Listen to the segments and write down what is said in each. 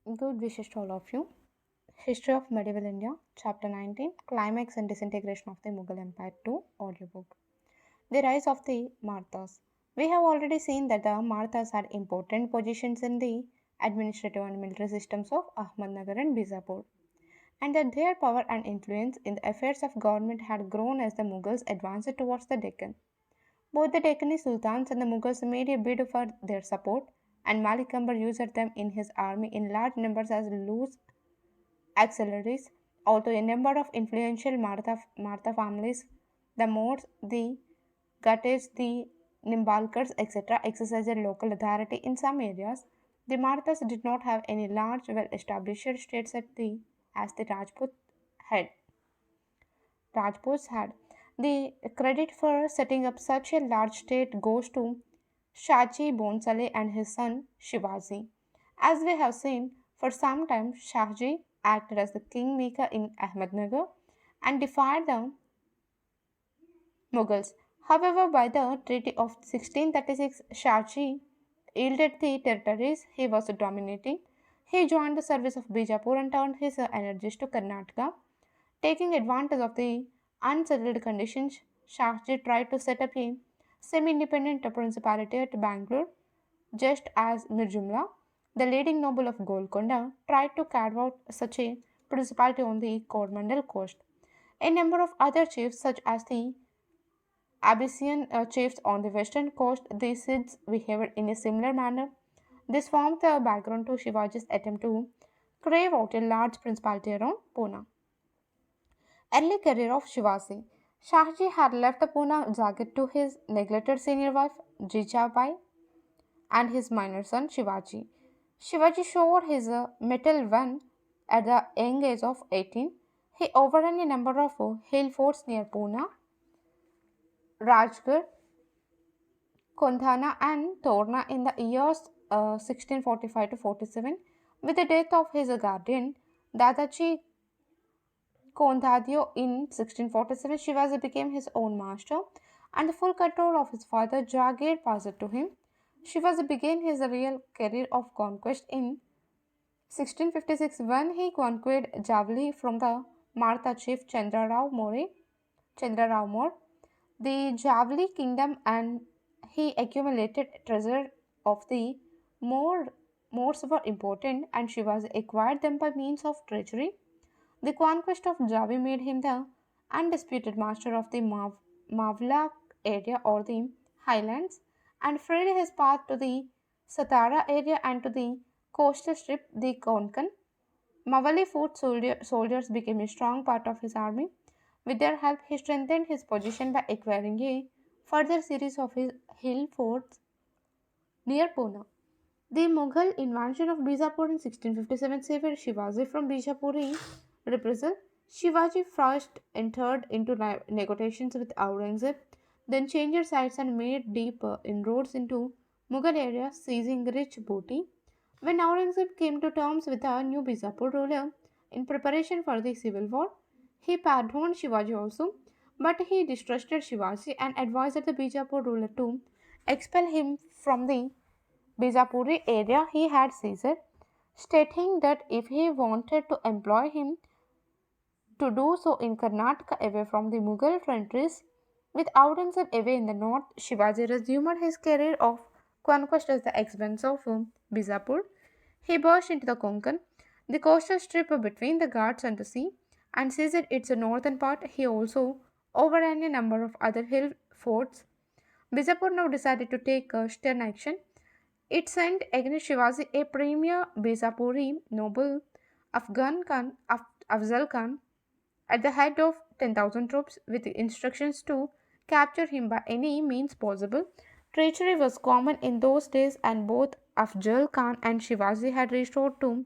Good wishes to all of you. History of Medieval India, Chapter 19, Climax and Disintegration of the Mughal Empire 2 audiobook. The Rise of the Marthas. We have already seen that the Marthas had important positions in the administrative and military systems of Ahmednagar and Bijapur, and that their power and influence in the affairs of government had grown as the Mughals advanced towards the Deccan. Both the Deccani Sultans and the Mughals made a bid for their support, and Malik Ambar used them in his army in large numbers as loose auxiliaries. Although a number of influential Martha families, the Moors, the Ghattis, the Nimbalkars, etc., exercised local authority in some areas. The Marthas did not have any large, well established states as the Rajputs had. The credit for setting up such a large state goes to Shaji Bhonsle and his son Shivaji. As we have seen, for some time Shahji acted as the kingmaker in Ahmednagar and defied the Mughals. However, by the Treaty of 1636, Shahji yielded the territories he was dominating. He joined the service of Bijapur and turned his energies to Karnataka. Taking advantage of the unsettled conditions, Shahji tried to set up a semi independent principality at Bangalore, just as Mir Jumla, the leading noble of Golconda, tried to carve out such a principality on the Coromandel coast. A number of other chiefs, such as the Abyssinian chiefs on the western coast, the Sids behaved in a similar manner. This formed the background to Shivaji's attempt to crave out a large principality around Pune. Early career of Shivaji. Shahji had left the Pune Jagat to his neglected senior wife Jijabai and his minor son Shivaji. Shivaji showed his mettle when, at the young age of 18, he overran a number of hill forts near Pune, Rajgarh, Kondhana, and Torna in the years 1645 to 47. With the death of his guardian, Dadaji Kondhadio in 1647, Shivaji became his own master, and the full control of his father Jagir passed to him. Shivaji began his real career of conquest in 1656 when he conquered Javli from the Martha chief Chandra Rao More, the Javli kingdom, and he accumulated treasure of the more Moors were important, and Shivaji acquired them by means of treachery. The conquest of Javi made him the undisputed master of the Mavla area or the highlands and freed his path to the Satara area and to the coastal strip, the Konkan. Mawali soldiers became a strong part of his army. With their help, he strengthened his position by acquiring a further series of his hill forts near Pune. The Mughal invasion of Bijapur in 1657 saved Shivaji from Bijapuri reprisal. Shivaji first entered into negotiations with Aurangzeb, then changed sides and made deep inroads into Mughal areas, seizing rich booty. When Aurangzeb came to terms with the new Bijapur ruler in preparation for the civil war, he pardoned Shivaji also, but he distrusted Shivaji and advised the Bijapur ruler to expel him from the Bijapuri area he had seized, stating that if he wanted to employ him to do so in Karnataka away from the Mughal frontiers, with Aurangzeb away in the north, Shivaji resumed his career of conquest at the expense of Bijapur. He burst into the Konkan, the coastal strip between the Ghats and the sea, and seized its northern part. He also overran a number of other hill forts. Bijapur now decided to take stern action. It sent against Shivaji a premier Bijapuri noble Afzal Khan at the head of 10,000 troops with instructions to capture him by any means possible. Treachery was common in those days, and both Afzal Khan and Shivaji had resorted to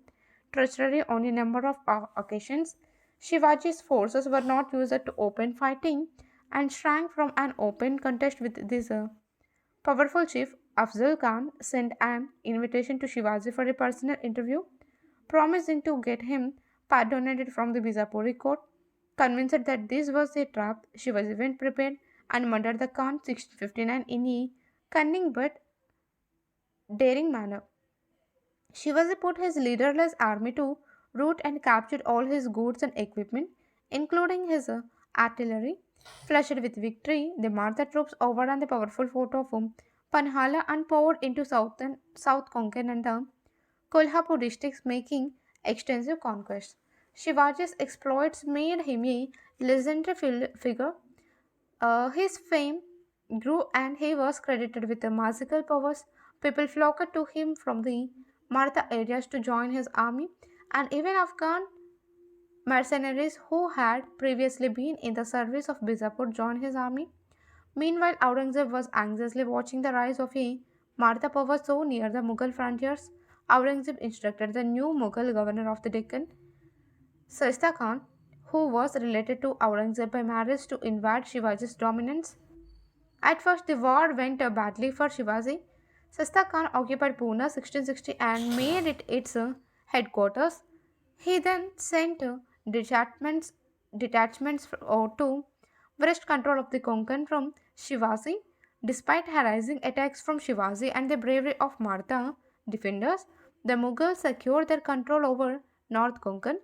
treachery on a number of occasions. Shivaji's forces were not used to open fighting and shrank from an open contest with this powerful chief. Afzal Khan sent an invitation to Shivaji for a personal interview, promising to get him pardoned from the Bijapuri court. Convinced that this was a trap, Shivaji went prepared and murdered the Khan 1659 in a cunning but daring manner. Shivaji put his leaderless army to rout and captured all his goods and equipment, including his artillery. Flushed with victory, the Maratha troops overran the powerful fort of Panhala and poured into South Konkan and the Kolhapur districts, making extensive conquests. Shivaji's exploits made him a legendary figure. His fame grew and he was credited with the magical powers. People flocked to him from the Maratha areas to join his army, and even Afghan mercenaries who had previously been in the service of Bijapur joined his army. Meanwhile, Aurangzeb was anxiously watching the rise of a Maratha power so near the Mughal frontiers. Aurangzeb instructed the new Mughal governor of the Deccan, Shaista Khan, who was related to Aurangzeb by marriage, to invade Shivaji's dominance. At first, the war went badly for Shivaji. Shaista Khan occupied Pune 1660 and made it its headquarters. He then sent detachments, to wrest control of the Konkan from Shivaji. Despite harassing attacks from Shivaji and the bravery of Maratha defenders, the Mughals secured their control over North Konkan.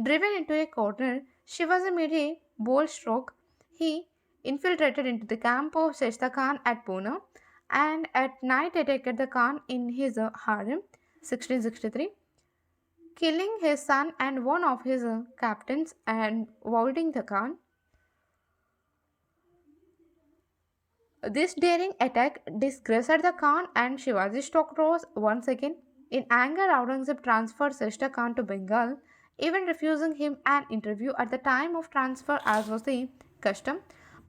Driven into a corner, Shivaji made a bold stroke. He infiltrated into the camp of Sheshta Khan at Pune and at night attacked the Khan in his harem 1663, killing his son and one of his captains and wounding the Khan. This daring attack disgraced the Khan and Shivaji's stock rose once again. In anger, Aurangzeb transferred Seshta Khan to Bengal, even refusing him an interview at the time of transfer as was the custom.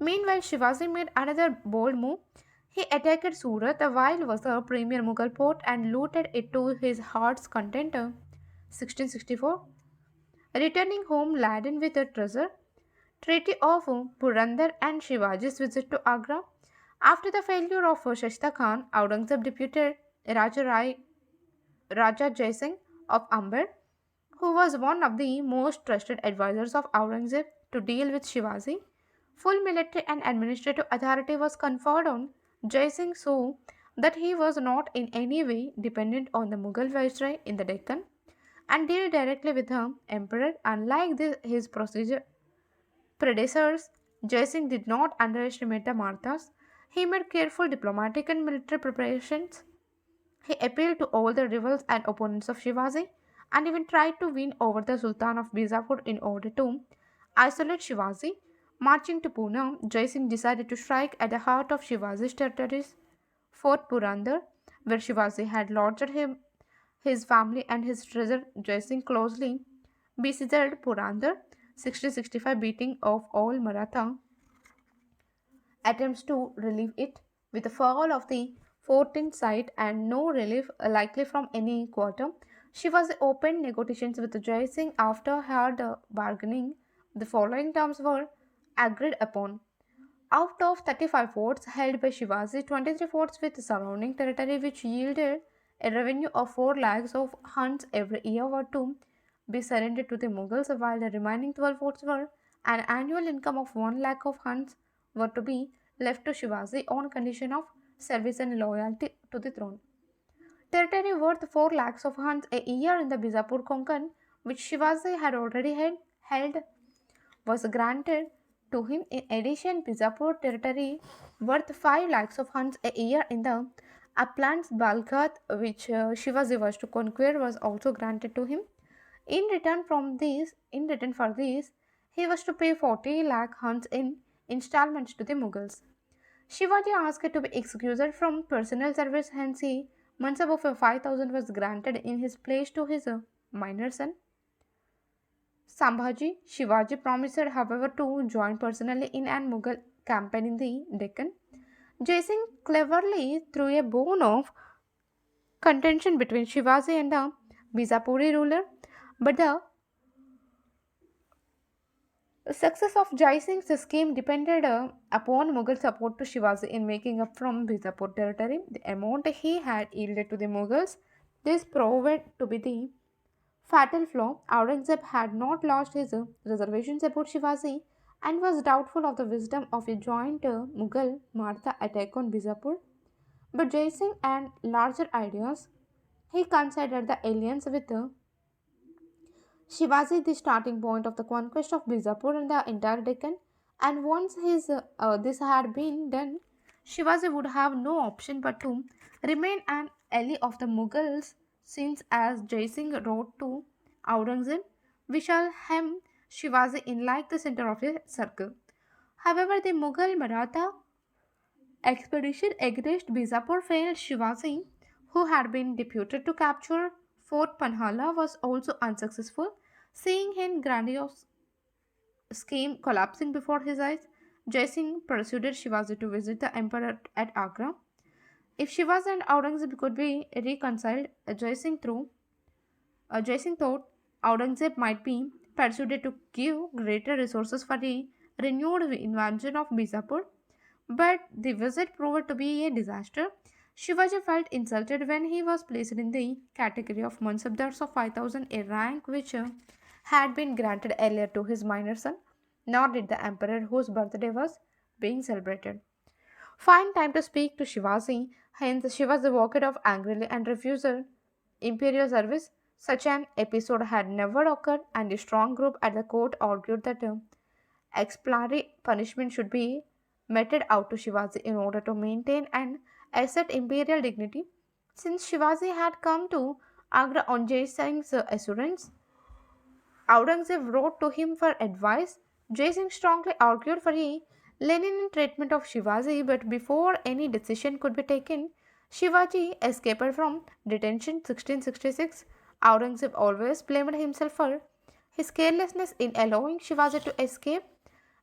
Meanwhile, Shivaji made another bold move. He attacked Surat, while was the premier Mughal port, and looted it to his heart's content. 1664. Returning home laden with a treasure, Treaty of Purandar and Shivaji's visit to Agra. After the failure of Shashta Khan, Aurangzeb deputed Raja Jai Singh of Amber, who was one of the most trusted advisors of Aurangzeb, to deal with Shivaji. Full military and administrative authority was conferred on Jai Singh so that he was not in any way dependent on the Mughal viceroy in the Deccan and deal directly with the emperor. Unlike his predecessors, Jai Singh did not underestimate the Marathas. He made careful diplomatic and military preparations. He appealed to all the rivals and opponents of Shivaji and even tried to win over the Sultan of Bijapur in order to isolate Shivaji. Marching to Pune, Jai Singh decided to strike at the heart of Shivaji's territories, Fort Purandar, where Shivaji had lodged his family and his treasure. Jai Singh closely besieged Purandar, 1665, beating off all Maratha attempts to relieve it. With the fall of the fort in sight and no relief likely from any quarter, Shivaji opened negotiations with Jai Singh. After hard bargaining, the following terms were agreed upon. Out of 35 forts held by Shivaji, 23 forts with surrounding territory, which yielded a revenue of 4 lakhs of hunts every year, were to be surrendered to the Mughals, while the remaining 12 forts were an annual income of 1 lakh of hunts were to be left to Shivaji on condition of service and loyalty to the throne. Territory worth 4 lakhs of hunts a year in the Bijapur Konkan, which Shivaji had already held, was granted to him. In addition, Bijapur territory worth 5 lakhs of hunts a year in the uplands Balghat, which Shivaji was to conquer, was also granted to him. In return for this, he was to pay 40 lakh hunts in installments to the Mughals. Shivaji asked to be excused from personal service, hence he mansab of 5,000 was granted in his place to his minor son Sambhaji. Shivaji promised, however, to join personally in an Mughal campaign in the Deccan. Jai Singh cleverly threw a bone of contention between Shivaji and the Bijapuri ruler, but the success of Jai Singh's scheme depended upon Mughal support to Shivaji in making up from Bijapur territory the amount he had yielded to the Mughals. This proved to be the fatal flaw. Aurangzeb had not lost his reservations about Shivaji and was doubtful of the wisdom of a joint Mughal Maratha attack on Bijapur. But Jai Singh and larger ideas He considered the alliance with Shivaji the starting point of the conquest of Bijapur and the entire Deccan, and once this had been done, Shivaji would have no option but to remain an ally of the Mughals, since, as Jai Singh wrote to Aurangzeb, we shall hem Shivaji in like the center of a circle. However, the Mughal Maratha expedition against Bijapur failed. Shivaji, who had been deputed to capture Fort Panhala, was also unsuccessful. Seeing his grandiose scheme collapsing before his eyes, Jai Singh persuaded Shivaji to visit the emperor at Agra. If Shivaji and Aurangzeb could be reconciled, Jai Singh thought Aurangzeb might be persuaded to give greater resources for the renewed invasion of Bijapur. But the visit proved to be a disaster. Shivaji felt insulted when he was placed in the category of Mansabdars of 5,000, a rank which had been granted earlier to his minor son, nor did the emperor whose birthday was being celebrated find time to speak to Shivaji. Hence, Shivaji walked off angrily and refused imperial service. Such an episode had never occurred, and the strong group at the court argued that exemplary punishment should be meted out to Shivaji in order to maintain and assert imperial dignity. Since Shivaji had come to Agra on Jai Singh's assurance, Aurangzeb wrote to him for advice. Jai Singh strongly argued for a lenient treatment of Shivaji, but before any decision could be taken, Shivaji escaped from detention 1666. Aurangzeb always blamed himself for his carelessness in allowing Shivaji to escape.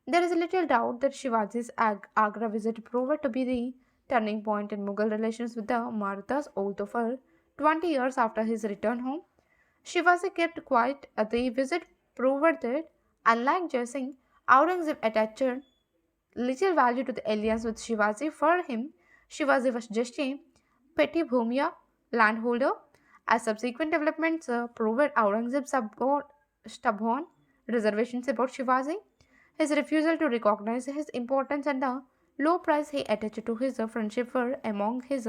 There is little doubt that Shivaji's Agra visit proved to be the turning point in Mughal relations with the Marathas, although for 20 years after his return home, Shivaji kept quiet. The visit proved that, unlike Jai Singh, Aurangzeb attached little value to the alliance with Shivaji. For him, Shivaji was just a petty Bhumia landholder. As subsequent developments proved Aurangzeb's stubborn reservations about Shivaji, his refusal to recognize his importance, and the low price he attached to his friendship were among his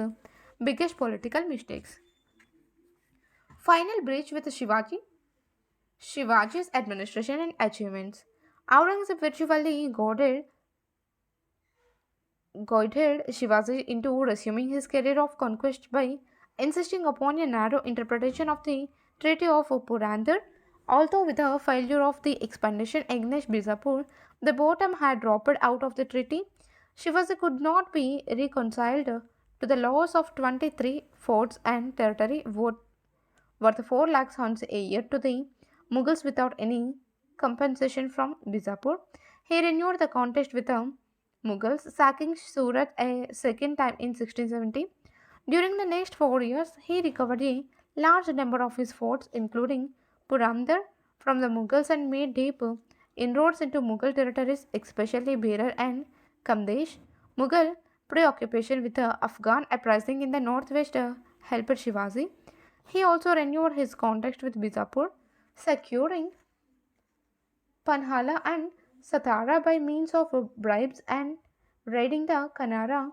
biggest political mistakes. Final breach with Shivaji's administration and achievements. Aurangzeb virtually goaded Shivaji into resuming his career of conquest by insisting upon a narrow interpretation of the Treaty of Purandar. Although with the failure of the expedition against Bijapur, the bottom had dropped out of the treaty, Shivaji could not be reconciled to the loss of 23 forts and territory worth 4 lakhs hunts a year to the Mughals without any compensation from Bijapur. He renewed the contest with the Mughals, sacking Surat a second time in 1670. During the next 4 years, he recovered a large number of his forts, including Purandar, from the Mughals and made deep inroads into Mughal territories, especially Berar and Kamdesh. Mughal preoccupation with the Afghan uprising in the northwest helped Shivaji. He also renewed his contact with Bijapur, securing Panhala and Satara by means of bribes and raiding the Kanara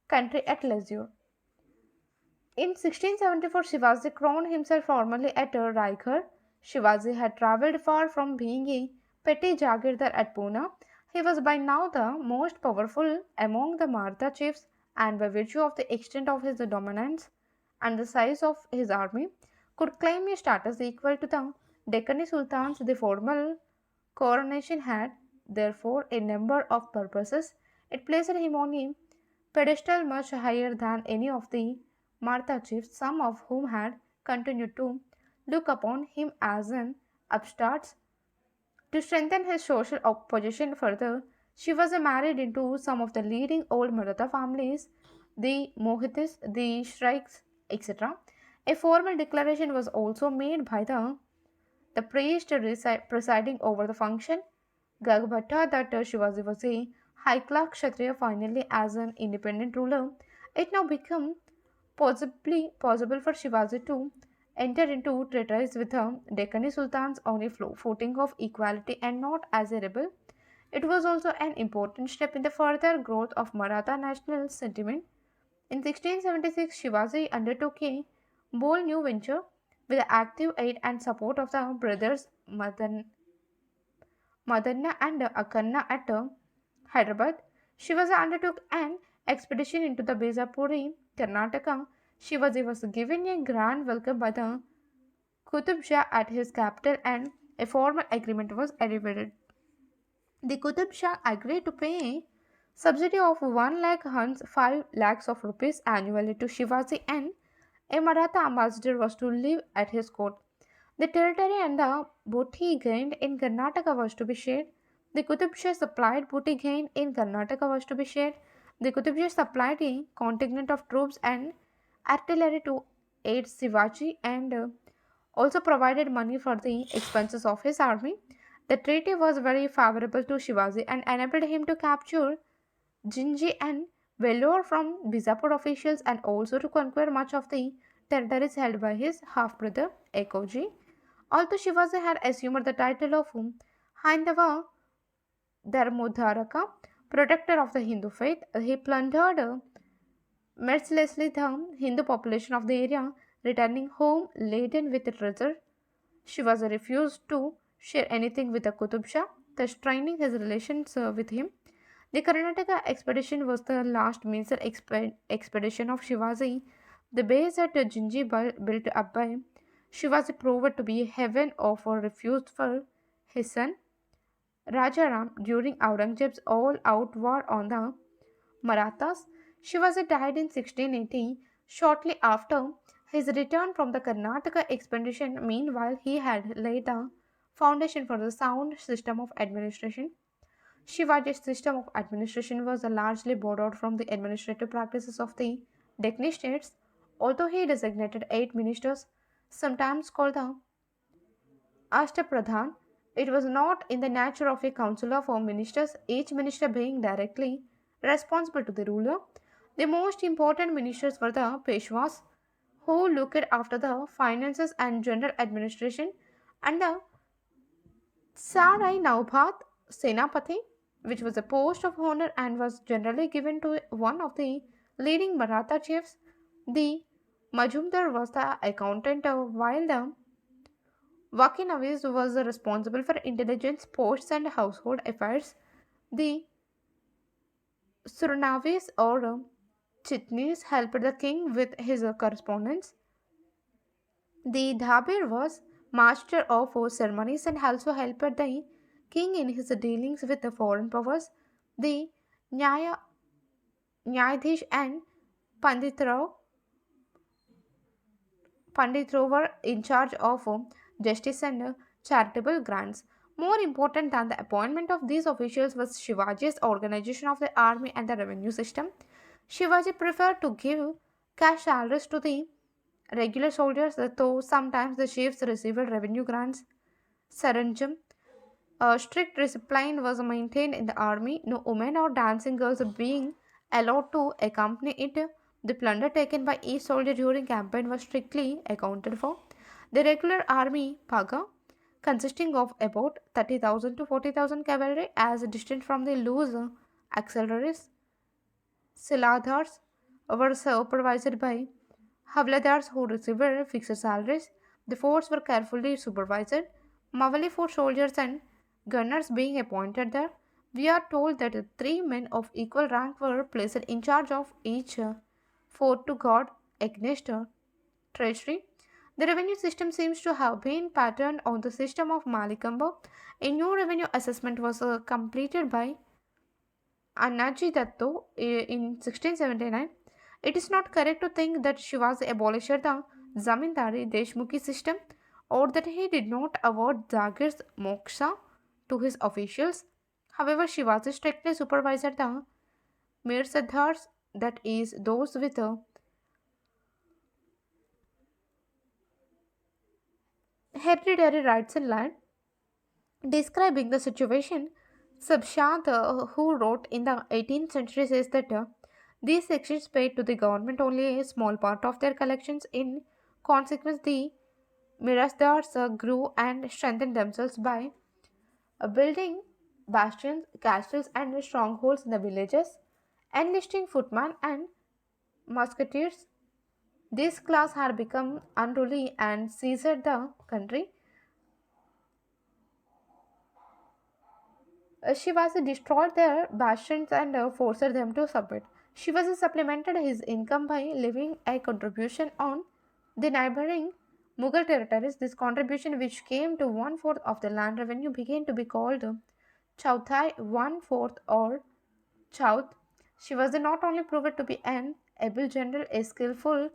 country at leisure. In 1674, Shivaji crowned himself formally at Raigad. Shivaji had travelled far from being a petty jagirdar at Pune. He was by now the most powerful among the Maratha chiefs, and by virtue of the extent of his dominance and the size of his army, could claim a status equal to the Deccani Sultans. The formal coronation had, therefore, a number of purposes. It placed him on a pedestal much higher than any of the Martha chiefs, some of whom had continued to look upon him as an upstart. To strengthen his social position further, Shivaji married into some of the leading old Maratha families, the Mohitis, the Shrikes, etc. A formal declaration was also made by the priest presiding over the function, Gagbhatta, that Shivaji was a high class Kshatriya. Finally, as an independent ruler, it now became possibly possible for Shivaji to enter into treaties with the Deccani Sultans on a footing of equality and not as a rebel. It was also an important step in the further growth of Maratha national sentiment. In 1676, Shivaji undertook a bold new venture with the active aid and support of the brothers Madanna and Akanna at Hyderabad. Shivaji undertook an expedition into the Bijapuri, Karnataka. Shivaji was given a grand welcome by the Qutub Shah at his capital and a formal agreement was arrived. The Qutub Shah agreed to pay a subsidy of 1 lakh hunts 5 lakhs of rupees annually to Shivaji and a Maratha ambassador was to live at his court. The territory and the booty gained in Karnataka was to be shared. The Qutub Shah supplied booty gained in Karnataka was to be shared. The Qutub Shah supplied a contingent of troops and artillery to aid Shivaji and also provided money for the expenses of his army. The treaty was very favorable to Shivaji and enabled him to capture Jinji and Vellore from Bijapur officials and also to conquer much of the territories held by his half brother Ekoji. Although Shivaji had assumed the title of Haindava Dharmodharaka, protector of the Hindu faith, he plundered mercilessly the Hindu population of the area, returning home laden with treasure. Shivaji refused to share anything with the Qutub Shah, thus straining his relations with him. The Karnataka expedition was the last major expedition of Shivaji. The base at Jinji built up by Shivaji proved to be a heaven of a refuge for his son Rajaram during Aurangzeb's all-out war on the Marathas. Shivaji died in 1680, shortly after his return from the Karnataka expedition. Meanwhile, he had laid the foundation for the sound system of administration. Shivaji's system of administration was largely borrowed from the administrative practices of the Deccan states, although he designated 8 ministers, sometimes called the Ashtapradhan. It was not in the nature of a council of ministers, each minister being directly responsible to the ruler. The most important ministers were the Peshwas, who looked after the finances and general administration, and the Sarai Naubhat Senapati, which was a post of honor and was generally given to one of the leading Maratha chiefs. The Majumdar was the accountant, while the Wakinavis was responsible for intelligence, posts, and household affairs. The Surnavis or Chitnis helped the king with his correspondence. The Dhabir was master of ceremonies and also helped the king in his dealings with the foreign powers. The Nyaya, Nyayadhish and Panditrao, Panditrao were in charge of justice and charitable grants. More important than the appointment of these officials was Shivaji's organization of the army and the revenue system. Shivaji preferred to give cash salaries to the regular soldiers, though sometimes the chiefs received revenue grants. Saranjam. A strict discipline was maintained in the army, no women or dancing girls being allowed to accompany it. The plunder taken by each soldier during campaign was strictly accounted for. The regular army, Paga, consisting of about 30,000 to 40,000 cavalry, as distinct from the loose auxiliaries, Siladhars, were supervised by Havladars who received fixed salaries. The forts were carefully supervised. Mawali fort soldiers and gunners being appointed there. We are told that 3 men of equal rank were placed in charge of each fort to guard against treachery. The revenue system seems to have been patterned on the system of Malikamba. A new revenue assessment was completed by Annaji Datto in 1679. It is not correct to think that Shivaji abolished the Zamindari Deshmukhi system or that he did not award Jagir's moksha to his officials. However, Shivaji strictly supervised the Mirsardars, that is, those with hereditary rights in land. Describing the situation, Sabshad, who wrote in the 18th century, says that these sections paid to the government only a small part of their collections. In consequence, the Mirasdars grew and strengthened themselves by building bastions, castles, and strongholds in the villages, enlisting footmen and musketeers. This class had become unruly and seized the country. Shivaji destroyed their bastions and forced them to submit. Shivaji supplemented his income by levying a contribution on the neighboring Mughal territories. This contribution, which came to one fourth of the land revenue, began to be called Chauthai one fourth or Chowth. Shivaji not only proved to be an able general, a skillful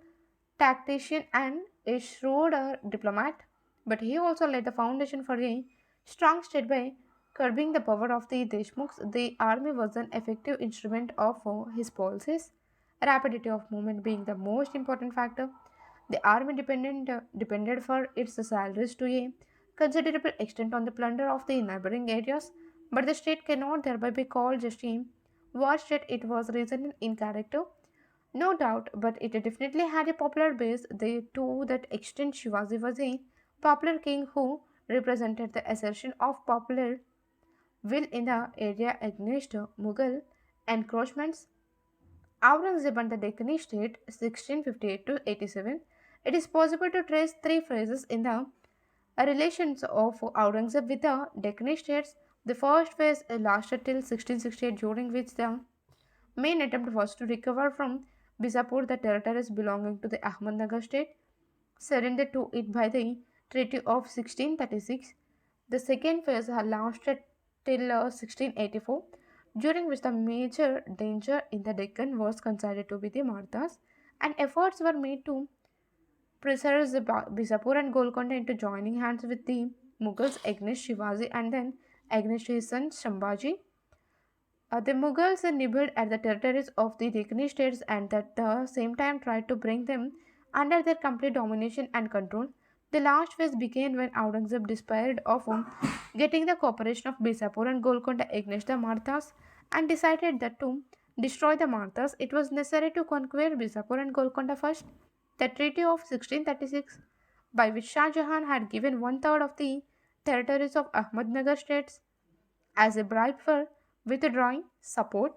tactician, and a shrewd diplomat, but he also laid the foundation for a strong state by curbing the power of the Deshmukhs. The army was an effective instrument of his policies, rapidity of movement being the most important factor. The army depended for its salaries to a considerable extent on the plunder of the neighboring areas, but the state cannot thereby be called just a war state. It was reasoned in character, no doubt, but it definitely had a popular base. To that extent, Shivaji was a popular king who represented the assertion of popular will in the area against Mughal encroachments. Aurangzeb and the Deccani state, 1658 to 87. It is possible to trace three phases in the relations of Aurangzeb with the Deccani states. The first phase lasted till 1668, during which the main attempt was to recover from Bijapur the territories belonging to the Ahmednagar state, surrendered to it by the Treaty of 1636. The second phase had lasted till 1684, during which the major danger in the Deccan was considered to be the Marathas, and efforts were made to preserve the Bijapur and Golconda into joining hands with the Mughals against Shivaji and then against his son Shambhaji. The Mughals nibbled at the territories of the Deccani states and at the same time tried to bring them under their complete domination and control. The last phase began when Aurangzeb despaired of getting the cooperation of Bijapur and Golconda against the Marathas and decided that to destroy the Marathas it was necessary to conquer Bijapur and Golconda first. The Treaty of 1636, by which Shah Jahan had given one third of the territories of Ahmednagar states as a bribe for withdrawing support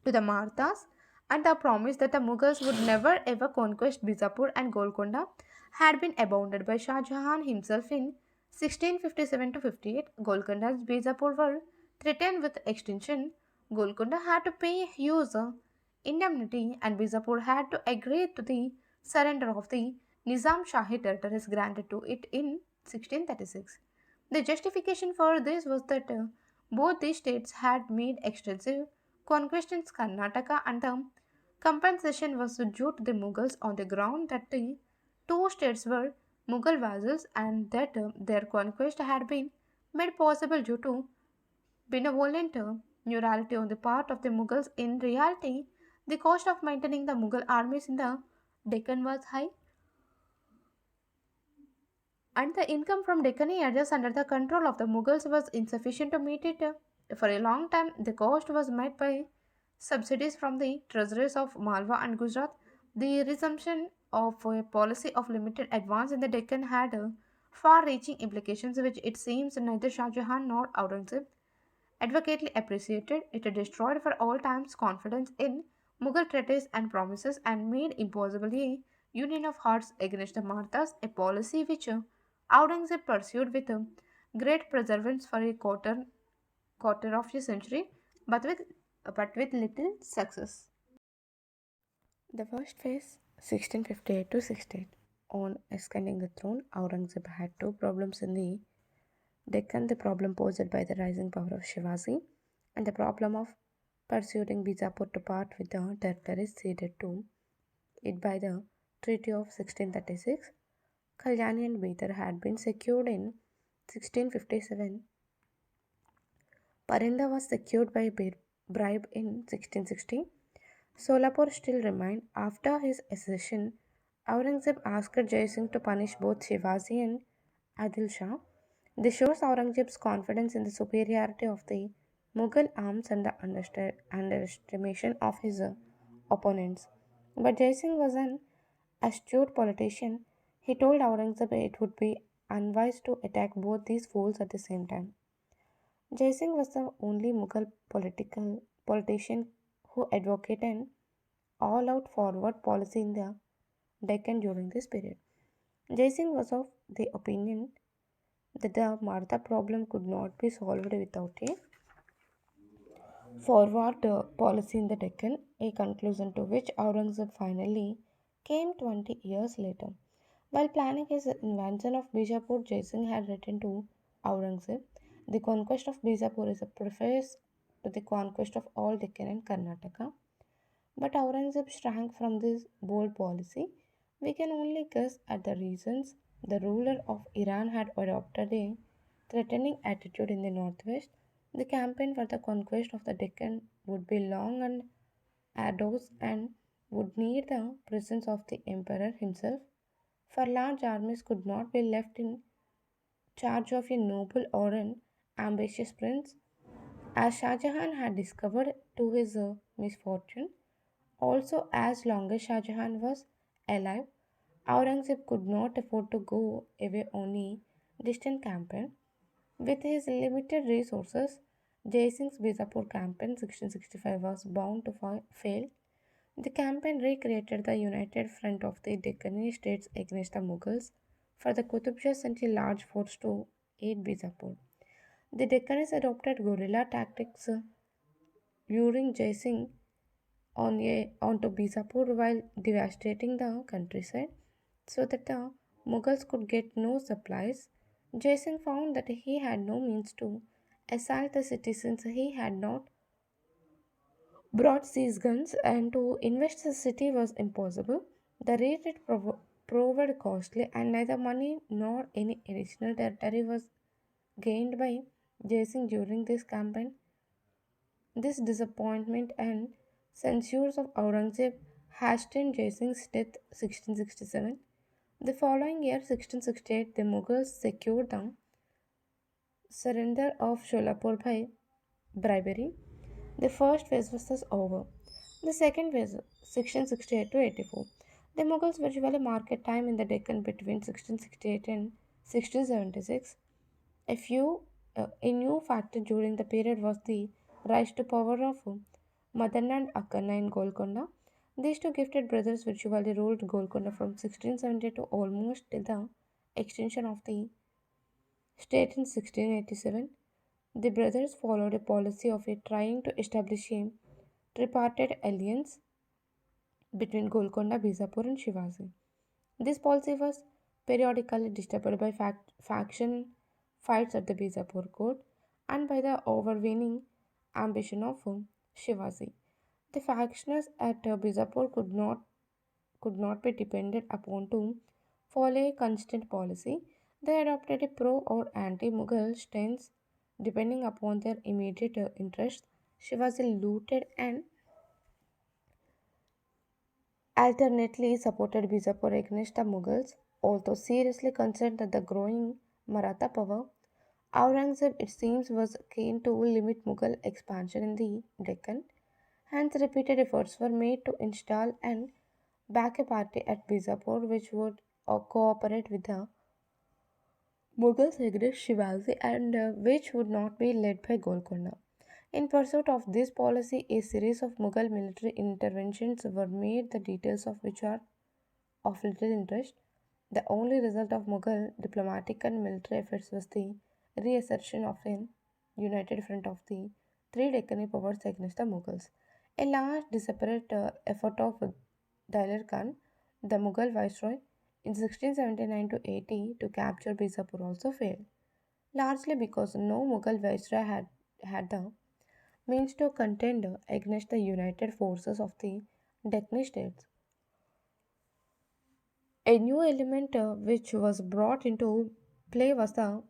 to the Marathas, and the promise that the Mughals would never ever conquest Bijapur and Golconda, had been abounded by Shah Jahan himself in 1657 to 58. Golconda's Bijapur were threatened with extinction. Golconda had to pay a huge indemnity, and Bijapur had to agree to the surrender of the Nizam Shahi territories granted to it in 1636. The justification for this was that both these states had made extensive conquests in Karnataka, and the compensation was due to the Mughals on the ground that the two states were Mughal vassals and that their conquest had been made possible due to benevolent neutrality on the part of the Mughals. In reality, the cost of maintaining the Mughal armies in the Deccan was high, and the income from Deccani areas under the control of the Mughals was insufficient to meet it. For a long time, the cost was met by subsidies from the treasuries of Malwa and Gujarat. The resumption of a policy of limited advance in the Deccan had far reaching implications, which it seems neither Shah Jahan nor Aurangzeb advocately appreciated. It destroyed for all times confidence in Mughal treaties and promises and made impossible a union of hearts against the Marathas, a policy which Aurangzeb pursued with great perseverance for a quarter of a century, but with little success. The first phase, 1658 to 68, on ascending the throne, Aurangzeb had two problems in the Deccan: the problem posed by the rising power of Shivaji, and the problem of persuading Bijapur to part with the territories ceded to it by the Treaty of 1636. Kalyani and Bidar had been secured in 1657. Parinda was secured by bribe in 1660. Solapur still remained. After his accession, Aurangzeb asked Jai Singh to punish both Shivaji and Adil Shah. This shows Aurangzeb's confidence in the superiority of the Mughal arms and the underestimation of his opponents. But Jai Singh was an astute politician. He told Aurangzeb it would be unwise to attack both these fools at the same time. Jai Singh was the only Mughal politician who advocated an all-out forward policy in the Deccan during this period. Jai Singh was of the opinion that the Maratha problem could not be solved without a forward policy in the Deccan, a conclusion to which Aurangzeb finally came 20 years later. While planning his invasion of Bijapur, Jai Singh had written to Aurangzeb, "The conquest of Bijapur is a preface to the conquest of all Deccan and Karnataka." But Aurangzeb shrank from this bold policy. We can only guess at the reasons. The ruler of Iran had adopted a threatening attitude in the northwest. The campaign for the conquest of the Deccan would be long and arduous and would need the presence of the emperor himself, for large armies could not be left in charge of a noble or an ambitious prince. As Shah Jahan had discovered to his misfortune, also as long as Shah Jahan was alive, Aurangzeb could not afford to go away on a distant campaign. With his limited resources, Jai Singh's Bijapur campaign 1665 was bound to fail. The campaign recreated the united front of the Deccani states against the Mughals, for the Qutub Shah sent a large force to aid Bijapur. The Deccanis adopted guerrilla tactics, luring Jai Singh onto Bijapur while devastating the countryside so that the Mughals could get no supplies. Jai Singh found that he had no means to assault the city since he had not brought these guns, and to invest the city was impossible. The raid proved costly, and neither money nor any additional territory was gained by Jai Singh during this campaign. This disappointment and censures of Aurangzeb hastened Jai Singh's death 1667. The following year, 1668, the Mughals secured the surrender of Sholapur by bribery. The first phase was thus over. The second phase, 1668 to 84. The Mughals usually marked time in the Deccan between 1668 and 1676. A new factor during the period was the rise to power of Madanna and Akkanna in Golconda. These two gifted brothers virtually ruled Golconda from 1670 to almost till the extension of the state in 1687. The brothers followed a policy of trying to establish a tripartite alliance between Golconda, Bijapur, and Shivaji. This policy was periodically disturbed by faction fights at the Bijapur court and by the overweening ambition of Shivaji. The factions at Bijapur could not be depended upon to follow a constant policy. They adopted a pro or anti Mughal stance depending upon their immediate interests. Shivaji looted and alternately supported Bijapur against the Mughals. Although seriously concerned at the growing Maratha power, Aurangzeb, it seems, was keen to limit Mughal expansion in the Deccan. Hence, repeated efforts were made to install and back a party at Bijapur which would cooperate with the Mughals against Shivaji and which would not be led by Golconda. In pursuit of this policy, a series of Mughal military interventions were made, the details of which are of little interest. The only result of Mughal diplomatic and military efforts was the reassertion of an united front of the three Deccani powers against the Mughals. A large, disparate effort of Diler Khan, the Mughal viceroy, in 1679 to 80 to capture Bijapur also failed, largely because no Mughal viceroy had the means to contend against the united forces of the Deccani states. A new element which was brought into play was the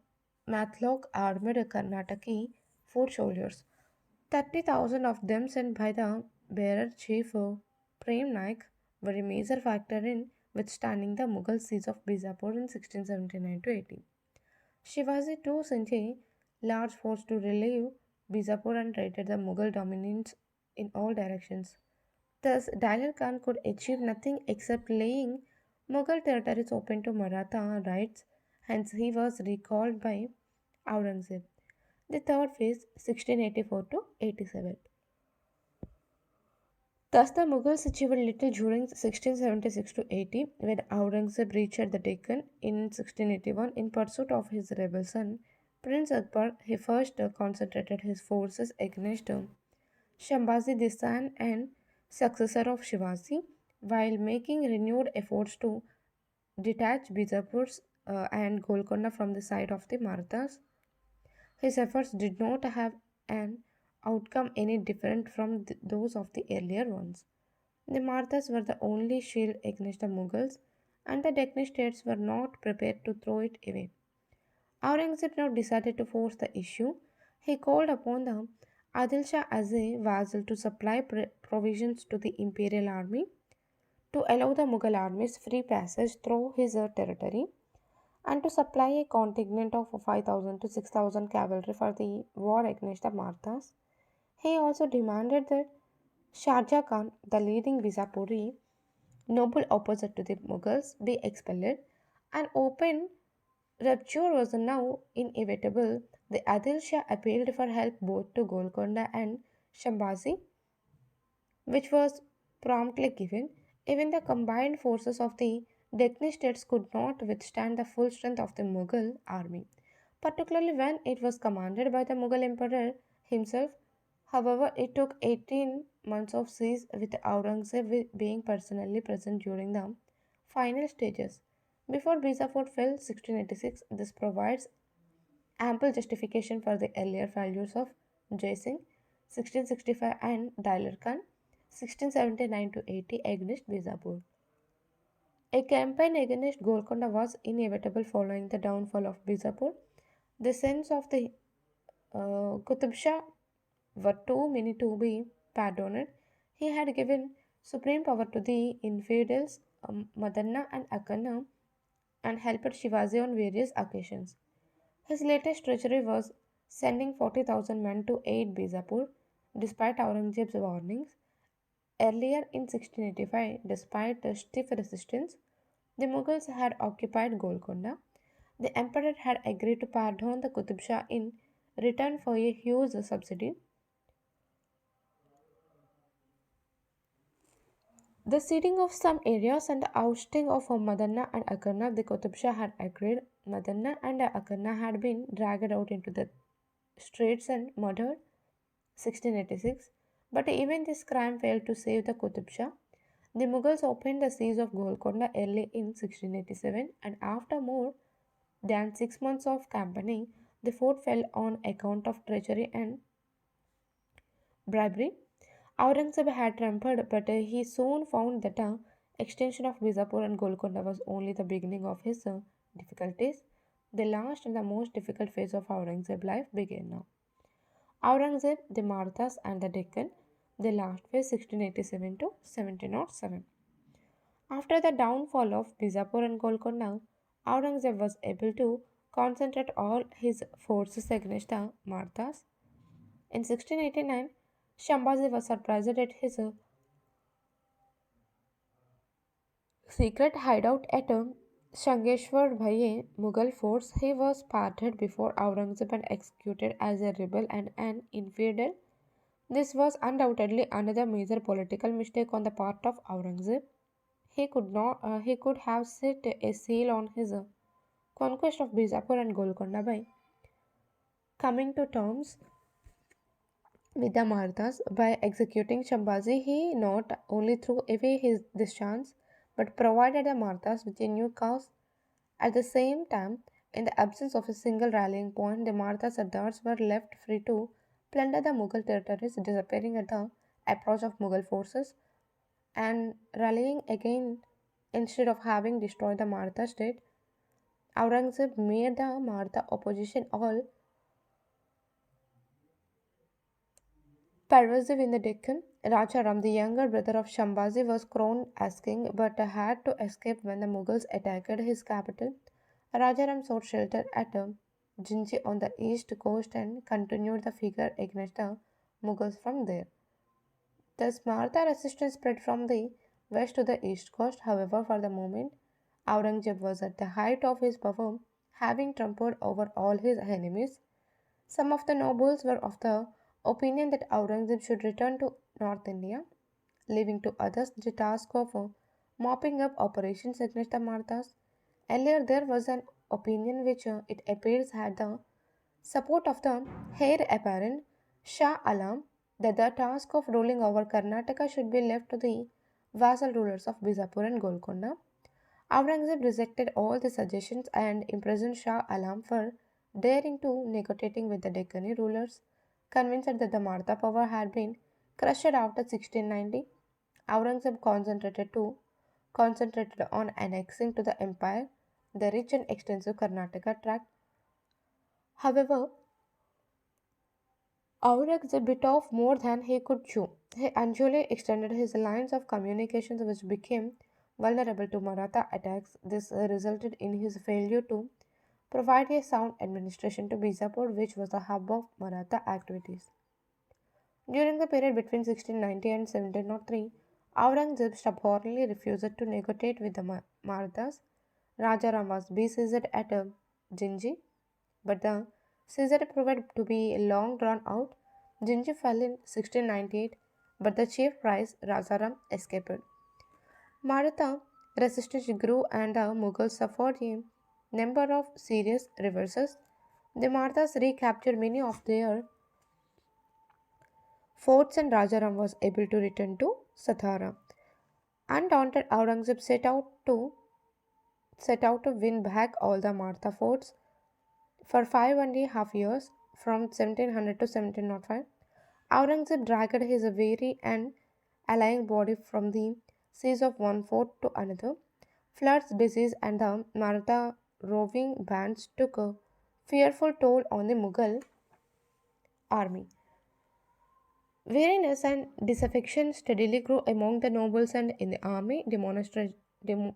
Matlock armed Karnataki foot soldiers. 30,000 of them sent by the bearer chief Prem Naik were a major factor in withstanding the Mughal siege of Bijapur in 1679 to 80. Shivaji too sent a large force to relieve Bijapur and raided the Mughal dominance in all directions. Thus, Diler Khan could achieve nothing except laying Mughal territories open to Maratha raids, hence, he was recalled by Aurangzeb. The third phase, 1684 to 87. Thus, the Mughals achieved little during 1676 to 80 when Aurangzeb reached the Deccan in 1681 in pursuit of his rebel son, Prince Akbar. He first concentrated his forces against Shambhaji the son and successor of Shivaji, while making renewed efforts to detach Bijapur and Golconda from the side of the Marathas. His efforts did not have an outcome any different from those of the earlier ones. The Marathas were the only shield against the Mughals, and the Deccan states were not prepared to throw it away. Aurangzeb now decided to force the issue. He called upon the Adil Shah as a vassal to supply provisions to the imperial army to allow the Mughal armies free passage through his territory and to supply a contingent of 5,000 to 6,000 cavalry for the war against the Marathas. He also demanded that Shah Jahan Khan, the leading Bijapuri noble opposite to the Mughals, be expelled. An open rupture was now inevitable. The Adil Shah appealed for help both to Golconda and Shambhazi, which was promptly given. Even the combined forces of the Deccan states could not withstand the full strength of the Mughal army, particularly when it was commanded by the Mughal emperor himself. However, it took 18 months of siege with Aurangzeb being personally present during the final stages. Before Bijapur fell 1686, this provides ample justification for the earlier failures of Jai Singh 1665 and Diler Khan 1679 to 80 against Bijapur. A campaign against Golconda was inevitable following the downfall of Bijapur. The sins of the Qutub Shah were too many to be pardoned. He had given supreme power to the infidels Madanna and Akana and helped Shivaji on various occasions. His latest treachery was sending 40,000 men to aid Bijapur despite Aurangzeb's warnings. Earlier in 1685, despite the stiff resistance, the Mughals had occupied Golconda. The emperor had agreed to pardon the Qutub Shah in return for a huge subsidy. The ceding of some areas and the ousting of Madanna and Akarna, the Qutub Shah had agreed. Madanna and Akarna had been dragged out into the streets and murdered 1686. But even this crime failed to save the Qutub Shah. The Mughals opened the siege of Golconda early in 1687, and after more than 6 months of campaigning, the fort fell on account of treachery and bribery. Aurangzeb had triumphed, but he soon found that the extension of Bijapur and Golconda was only the beginning of his difficulties. The last and the most difficult phase of Aurangzeb's life began now. Aurangzeb, the Marathas, and the Deccan, the last phase 1687 to 1707. After the downfall of Bijapur and Golconda, Aurangzeb was able to concentrate all his forces against the Marathas. In 1689, Shambhaji was surprised at his secret hideout at Shangeshwar by a Mughal force. He was parted before Aurangzeb and executed as a rebel and an infidel. This was undoubtedly another major political mistake on the part of Aurangzeb. He could have set a seal on his conquest of Bijapur and Golconda by coming to terms with the Marathas. By executing Shambhaji, he not only threw away this chance but provided the Marathas with a new cause. At the same time, in the absence of a single rallying point, the Maratha Sardars were left free to plunder the Mughal territories, disappearing at the approach of Mughal forces and rallying again instead of having destroyed the Maratha state. Aurangzeb made the Maratha opposition all pervasive in the Deccan. Rajaram, the younger brother of Shambhaji, was crowned as king but had to escape when the Mughals attacked his capital. Rajaram sought shelter at Jinji on the east coast and continued the figure against the Mughals from there. Thus, Maratha resistance spread from the west to the east coast. However, for the moment, Aurangzeb was at the height of his power, having trampled over all his enemies. Some of the nobles were of the opinion that Aurangzeb should return to North India, leaving to others the task of mopping up operations against the Marathas. Earlier, there was an opinion which it appears had the support of the heir apparent Shah Alam that the task of ruling over Karnataka should be left to the vassal rulers of Bijapur and Golconda. Aurangzeb rejected all the suggestions and imprisoned Shah Alam for daring to negotiating with the Deccani rulers. Convinced that the Maratha power had been crushed after 1690, Aurangzeb concentrated on annexing to the empire the rich and extensive Karnataka tract. However, Aurangzeb bit off more than he could chew. He unduly extended his lines of communications, which became vulnerable to Maratha attacks. This resulted in his failure to provide a sound administration to Bijapur, which was the hub of Maratha activities. During the period between 1690 and 1703, Aurangzeb stubbornly refused to negotiate with the Marathas. Rajaram was besieged at Jinji, but the seizure proved to be long drawn out. Jinji fell in 1698, but the chief prize, Rajaram, escaped. Maratha resistance grew and the Mughals suffered a number of serious reverses. The Marathas recaptured many of their forts and Rajaram was able to return to Sathara. Undaunted, Aurangzeb set out to win back all the Maratha forts for 5.5 years from 1700 to 1705. Aurangzeb dragged his weary and allying body from the siege of one fort to another. Floods, disease, and the Maratha roving bands took a fearful toll on the Mughal army. Weariness and disaffection steadily grew among the nobles and in the army. Dem-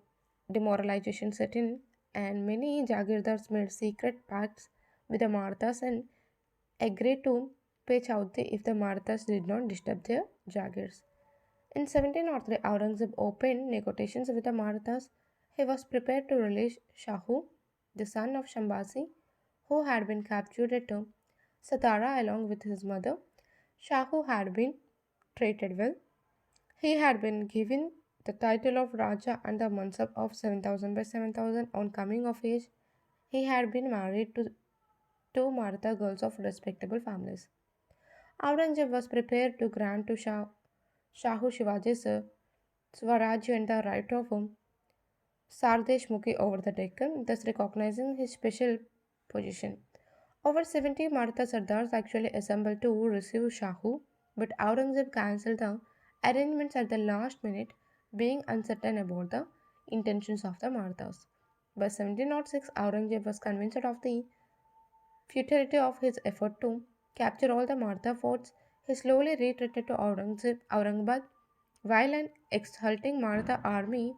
demoralization set in, and many Jagirdars made secret pacts with the Marathas and agreed to pay chowthi if the Marathas did not disturb their Jagirs. In 1703, Aurangzeb opened negotiations with the Marathas. He was prepared to release Shahu, the son of Shambhasi, who had been captured at Satara along with his mother. Shahu had been treated well. He had been given the title of Raja and the Mansab of 7,000 by 7,000 on coming of age. He had been married to two Maratha girls of respectable families. Aurangzeb was prepared to grant to Shahu Shivaji's Swarajya and the right of Sardesh Mukhi over the Deccan, thus recognizing his special position. Over 70 Maratha Sardars actually assembled to receive Shahu, but Aurangzeb cancelled the arrangements at the last minute, being uncertain about the intentions of the Marathas. By 1706, Aurangzeb was convinced of the futility of his effort to capture all the Maratha forts. He slowly retreated to Aurangabad, while an exulting Maratha army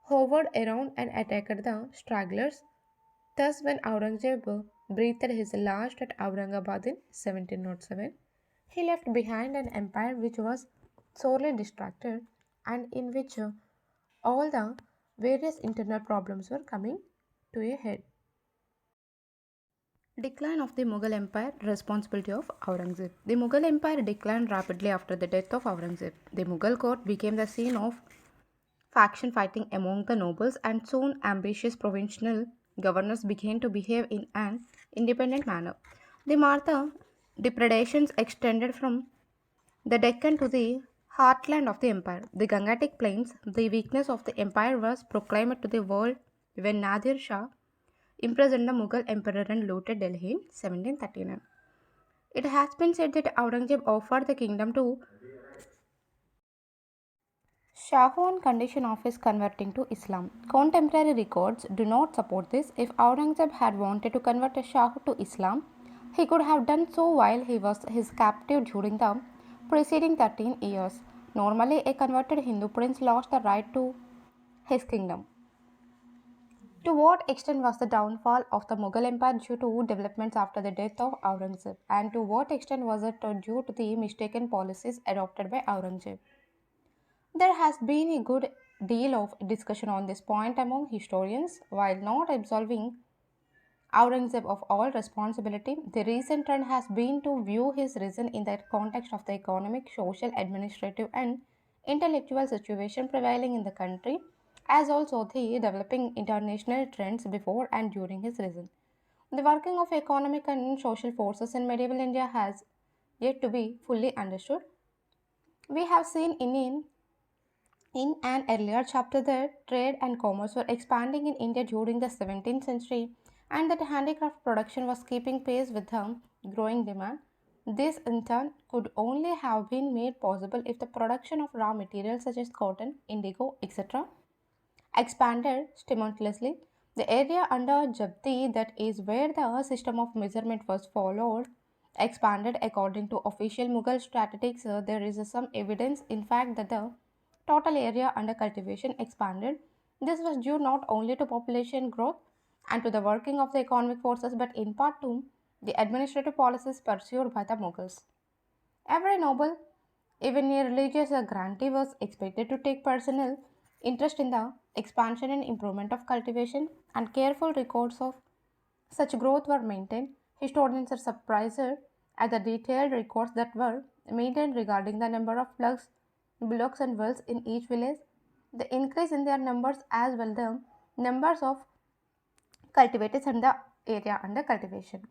hovered around and attacked the stragglers. Thus, when Aurangzeb breathed his last at Aurangabad in 1707, he left behind an empire which was sorely distracted and in which all the various internal problems were coming to a head. Decline of the Mughal Empire, responsibility of Aurangzeb. The Mughal Empire declined rapidly after the death of Aurangzeb. The Mughal court became the scene of faction fighting among the nobles, and soon ambitious provincial governors began to behave in an independent manner. The Maratha depredations extended from the Deccan to the heartland of the empire, the Gangatic plains. The weakness of the empire was proclaimed to the world when Nadir Shah imprisoned the Mughal emperor and looted Delhi in 1739. It has been said that Aurangzeb offered the kingdom to Shahu on condition of his converting to Islam. Contemporary records do not support this. If Aurangzeb had wanted to convert a Shahu to Islam, he could have done so while he was his captive during the preceding 13 years. Normally, a converted Hindu prince lost the right to his kingdom. To what extent was the downfall of the Mughal Empire due to developments after the death of Aurangzeb, and to what extent was it due to the mistaken policies adopted by Aurangzeb? There has been a good deal of discussion on this point among historians. While not absolving Aurangzeb of all responsibility, the recent trend has been to view his reign in the context of the economic, social, administrative, and intellectual situation prevailing in the country, as also the developing international trends before and during his reign. The working of economic and social forces in medieval India has yet to be fully understood. We have seen in an earlier chapter that trade and commerce were expanding in India during the 17th century and that handicraft production was keeping pace with the growing demand. This in turn could only have been made possible if the production of raw materials such as cotton, indigo, etc. expanded stimulously. The area under Jabti, that is where the system of measurement was followed, expanded according to official Mughal statistics. There is some evidence, in fact, that the total area under cultivation expanded. This was due not only to population growth and to the working of the economic forces, but in part to the administrative policies pursued by the Mughals. Every noble, even a religious grantee, was expected to take personal interest in the expansion and improvement of cultivation, and careful records of such growth were maintained. Historians are surprised at the detailed records that were maintained regarding the number of plugs, bullocks, and wells in each village, the increase in their numbers as well the numbers of cultivators and the area under cultivation.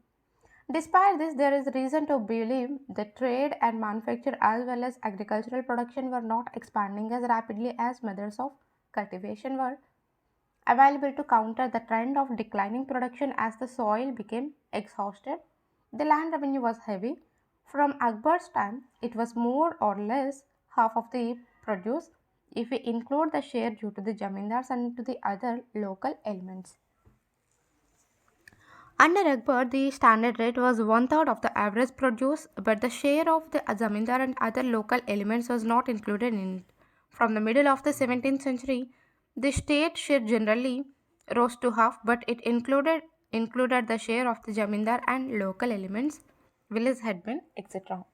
Despite this, there is reason to believe that trade and manufacture as well as agricultural production were not expanding as rapidly as methods of cultivation were available to counter the trend of declining production as the soil became exhausted. The land revenue was heavy. From Akbar's time, it was more or less half of the produce if we include the share due to the jamindars and to the other local elements. Under Akbar, the standard rate was one third of the average produce, but the share of the zamindar and other local elements was not included in it. From the middle of the 17th century, the state share generally rose to half, but it included the share of the zamindar and local elements, village headmen, etc.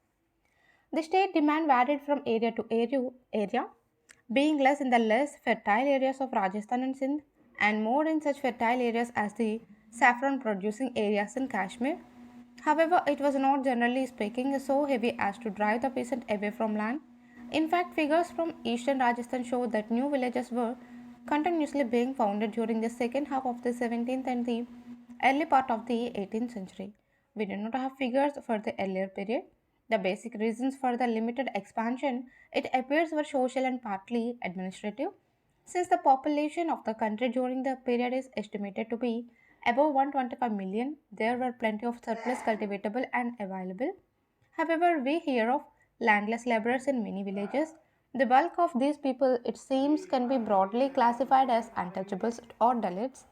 The state demand varied from area, being less in the less fertile areas of Rajasthan and Sindh, and more in such fertile areas as the saffron producing areas in Kashmir. However, it was not generally speaking so heavy as to drive the peasant away from land. In fact, figures from eastern Rajasthan show that new villages were continuously being founded during the second half of the 17th and the early part of the 18th century. We do not have figures for the earlier period. The basic reasons for the limited expansion, it appears, were social and partly administrative. Since the population of the country during the period is estimated to be above 125 million, there were plenty of surplus cultivatable and available. However, we hear of landless laborers in many villages. The bulk of these people, it seems, can be broadly classified as untouchables or Dalits.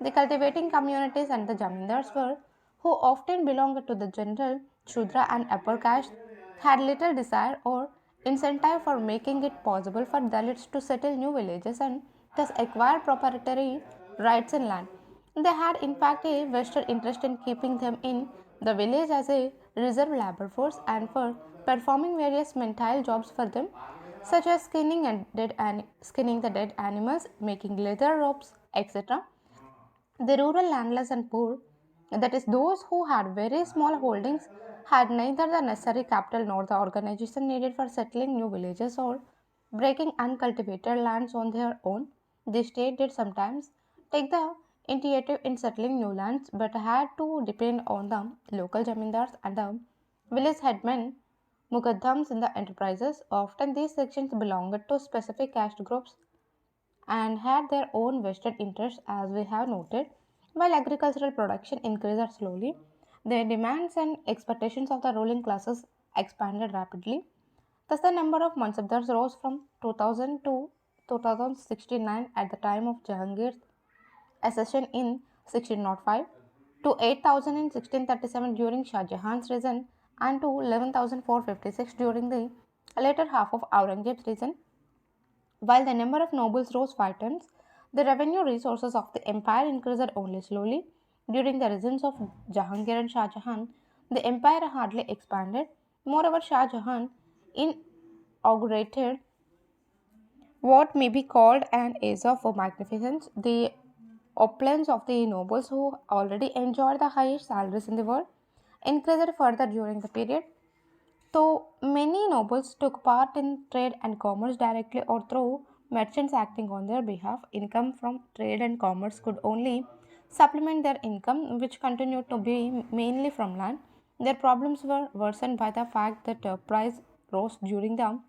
The cultivating communities and the jamindars were, who often belonged to the general Shudra and upper caste, had little desire or incentive for making it possible for Dalits to settle new villages and thus acquire proprietary rights in land. They had, in fact, a vested interest in keeping them in the village as a reserve labor force and for performing various menial jobs for them, such as skinning the dead animals, making leather ropes, etc. The rural landless and poor, that is, those who had very small holdings, had neither the necessary capital nor the organization needed for settling new villages or breaking uncultivated lands on their own. The state did sometimes take the initiative in settling new lands but had to depend on the local jamindars and the village headmen mukaddams in the enterprises. Often these sections belonged to specific caste groups and had their own vested interests, as we have noted. While agricultural production increased slowly, the demands and expectations of the ruling classes expanded rapidly. Thus, the number of mansabdars rose from 2000 to 2069 at the time of Jahangir's accession in 1605 to 8,000 in 1637 during Shah Jahan's reign and to 11,456 during the later half of Aurangzeb's reign. While the number of nobles rose 5 times, the revenue resources of the empire increased only slowly. During the reigns of Jahangir and Shah Jahan, the empire hardly expanded. Moreover, Shah Jahan inaugurated what may be called an age of magnificence. The opulence of the nobles who already enjoyed the highest salaries in the world increased further during the period. Though many nobles took part in trade and commerce directly or through merchants acting on their behalf, income from trade and commerce could only supplement their income, which continued to be mainly from land. Their problems were worsened by the fact that price rose during the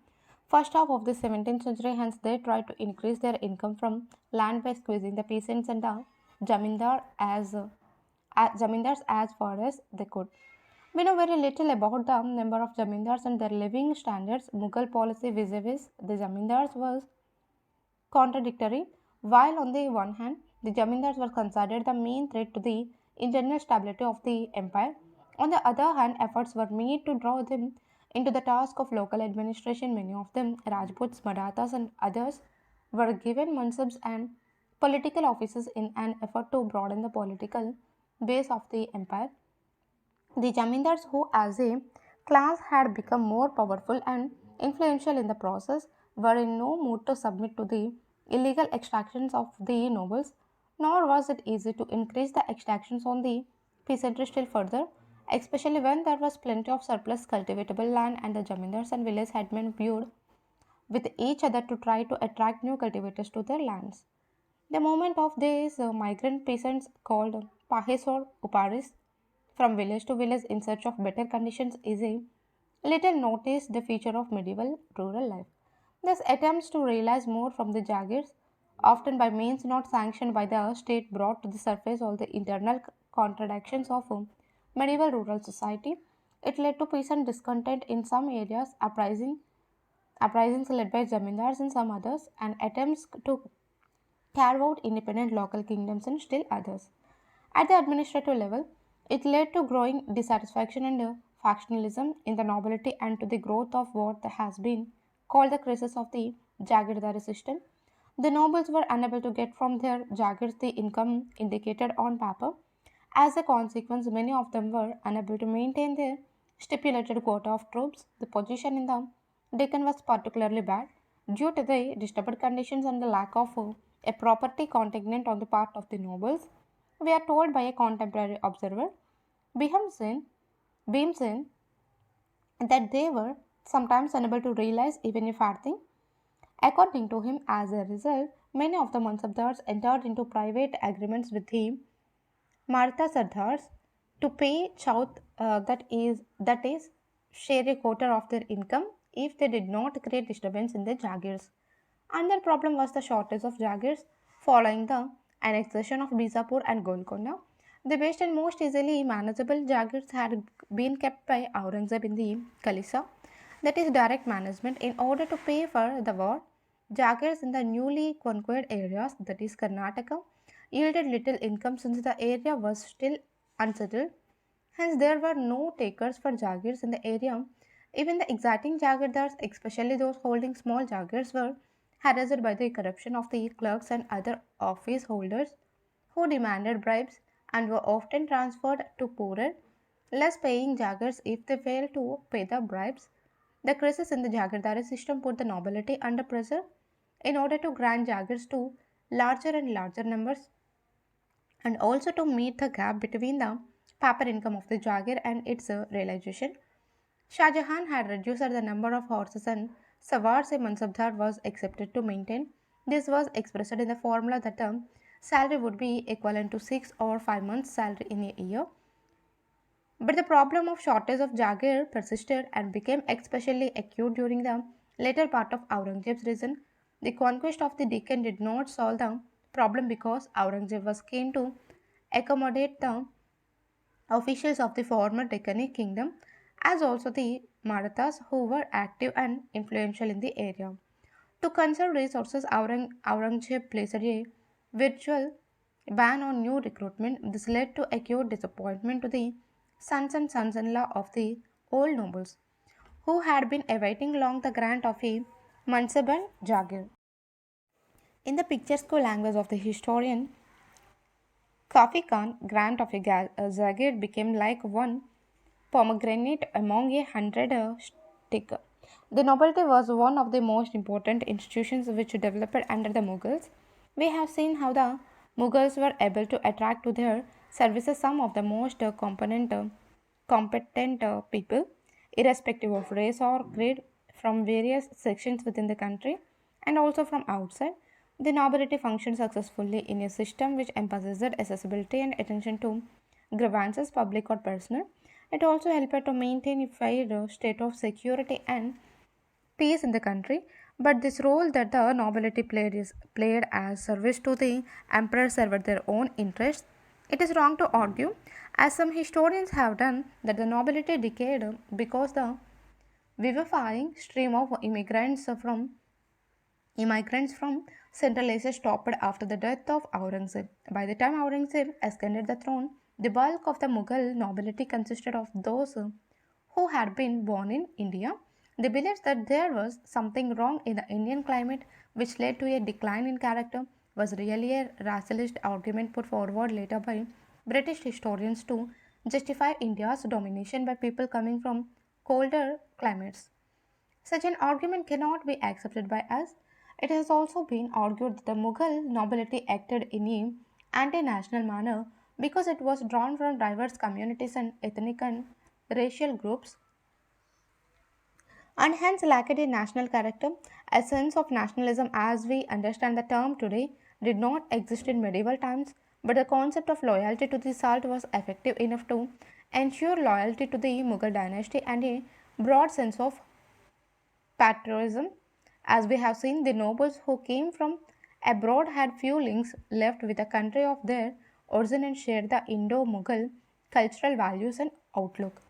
first half of the 17th century, hence, they tried to increase their income from land by squeezing the peasants and the zamindars as far as they could. We know very little about the number of zamindars and their living standards. Mughal policy vis-a-vis the zamindars was contradictory. While on the one hand, the zamindars were considered the main threat to the internal stability of the empire, on the other hand, efforts were made to draw them into the task of local administration. Many of them, Rajputs, Marathas, and others, were given mansabs and political offices in an effort to broaden the political base of the empire. The Jamindars, who as a class had become more powerful and influential in the process, were in no mood to submit to the illegal extractions of the nobles, nor was it easy to increase the extractions on the peasantry still further, especially when there was plenty of surplus cultivatable land and the Jamindars and village headmen viewed with each other to try to attract new cultivators to their lands. The movement of these migrant peasants called Pahes or Uparis from village to village in search of better conditions is a little noticed feature of medieval rural life. These attempts to realize more from the Jagirs, often by means not sanctioned by the state, brought to the surface all the internal contradictions of medieval rural society. It led to peasant discontent in some areas, uprisings led by zamindars in some others, and attempts to carve out independent local kingdoms in still others. At the administrative level, it led to growing dissatisfaction and factionalism in the nobility and to the growth of what has been called the crisis of the Jagirdari system. The nobles were unable to get from their Jagirs the income indicated on paper. As a consequence, many of them were unable to maintain their stipulated quota of troops. The position in the Deccan was particularly bad due to the disturbed conditions and the lack of a property contingent on the part of the nobles. We are told by a contemporary observer, Bhimsen, Bhimsen, that they were sometimes unable to realize even a farthing. According to him, as a result, many of the Mansabdars entered into private agreements with the Maratha Sardars to pay Chaut, that is, share a quarter of their income if they did not create disturbance in the Jagirs. Another problem was the shortage of Jagirs following the annexation of Bijapur and Golconda. The best and most easily manageable Jagirs had been kept by Aurangzeb in the Kalisa, that is direct management, in order to pay for the war. Jagirs in the newly conquered areas, that is Karnataka, yielded little income since the area was still unsettled. Hence, there were no takers for Jagirs in the area. Even the exacting Jagirdars, especially those holding small Jagirs, were harassed by the corruption of the clerks and other office holders who demanded bribes and were often transferred to poorer, less paying Jagirs if they failed to pay the bribes. The crisis in the Jagirdari system put the nobility under pressure in order to grant Jagirs to larger and larger numbers and also to meet the gap between the paper income of the Jagir and its realization. Shah Jahan had reduced the number of horses and sawars a Mansabdar was accepted to maintain. This was expressed in the formula that the salary would be equivalent to 6 or 5 months' salary in a year. But the problem of shortage of Jagir persisted and became especially acute during the later part of Aurangzeb's reign. The conquest of the Deccan did not solve the problem because Aurangzeb was keen to accommodate the officials of the former Deccani kingdom as also the Marathas who were active and influential in the area. To conserve resources, Aurangzeb placed a virtual ban on new recruitment. This led to acute disappointment to the sons and sons-in-law of the old nobles, who had been awaiting long the grant of a mansab and jagir. In the picturesque language of the historian Kafi Khan, grant of a zagir became like one pomegranate among a hundred stick. The nobility was one of the most important institutions which developed under the Mughals. We have seen how the Mughals were able to attract to their services some of the most competent people irrespective of race or creed, from various sections within the country and also from outside. The nobility functioned successfully in a system which emphasized accessibility and attention to grievances, public or personal. It also helped to maintain a fair state of security and peace in the country. But this role that the nobility played as service to the emperor served their own interests. It is wrong to argue, as some historians have done, that the nobility decayed because the vivifying stream of immigrants from Central Asia stopped after the death of Aurangzeb. By the time Aurangzeb ascended the throne, the bulk of the Mughal nobility consisted of those who had been born in India. They believed that there was something wrong in the Indian climate which led to a decline in character was really a racialist argument put forward later by British historians to justify India's domination by people coming from colder climates. Such an argument cannot be accepted by us. It has also been argued that the Mughal nobility acted in an anti national manner because it was drawn from diverse communities and ethnic and racial groups and hence lacked a national character. A sense of nationalism, as we understand the term today, did not exist in medieval times, but the concept of loyalty to the salt was effective enough to ensure loyalty to the Mughal dynasty and a broad sense of patriotism. As we have seen, the nobles who came from abroad had few links left with the country of their origin and shared the Indo Mughal cultural values and outlook.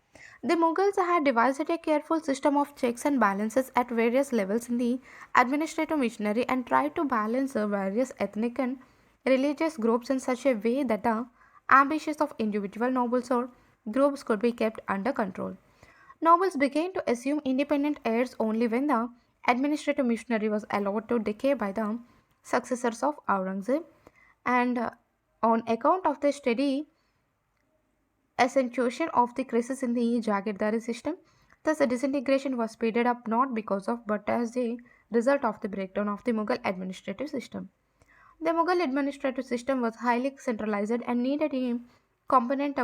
The Mughals had devised a careful system of checks and balances at various levels in the administrative machinery and tried to balance the various ethnic and religious groups in such a way that the ambitions of individual nobles or groups could be kept under control. Nobles began to assume independent heirs only when the administrative machinery was allowed to decay by the successors of Aurangzeb, and on account of the steady accentuation of the crisis in the Jagirdari system. Thus, the disintegration was speeded up not because of but as a result of the breakdown of the Mughal administrative system. The Mughal administrative system was highly centralized and needed a competent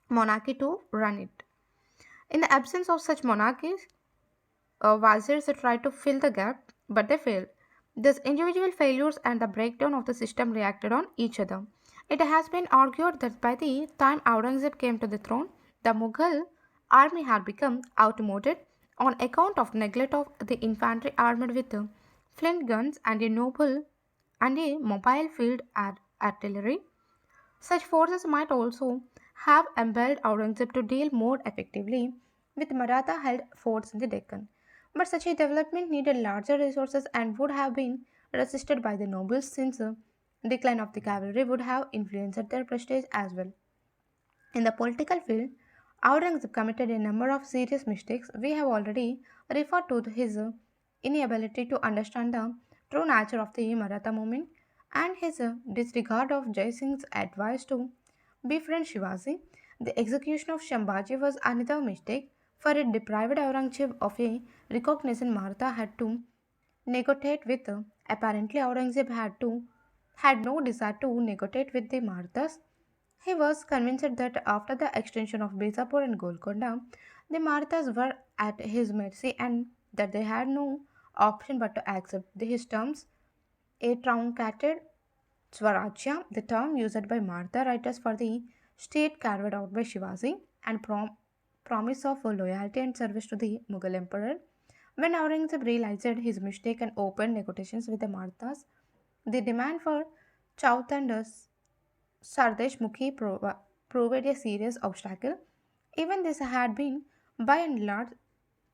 monarchy to run it. In the absence of such monarchies, viziers tried to fill the gap, but they failed. These individual failures and the breakdown of the system reacted on each other. It has been argued that by the time Aurangzeb came to the throne, the Mughal army had become outmoded on account of neglect of the infantry armed with flint guns and a mobile field artillery. Such forces might also have impelled Aurangzeb to deal more effectively with Maratha held forts in the Deccan. But such a development needed larger resources and would have been resisted by the nobles since the decline of the cavalry would have influenced their prestige as well. In the political field, Aurangzeb committed a number of serious mistakes. We have already referred to his inability to understand the true nature of the Maratha movement and his disregard of Jai Singh's advice to befriend Shivaji. The execution of Shambhaji was another mistake, for it deprived Aurangzeb of a recognition Maratha had to negotiate with. Apparently, Aurangzeb had no desire to negotiate with the Marathas. He was convinced that after the extension of Bijapur and Golconda, the Marathas were at his mercy and that they had no option but to accept his terms. A truncated Swarajya, the term used by Maratha writers for the state carved out by Shivaji, and promise of loyalty and service to the Mughal emperor. When Aurangzeb realized his mistake and opened negotiations with the Marathas, the demand for Chowth and Sardesh Mukhi proved a serious obstacle. Even this had been by and large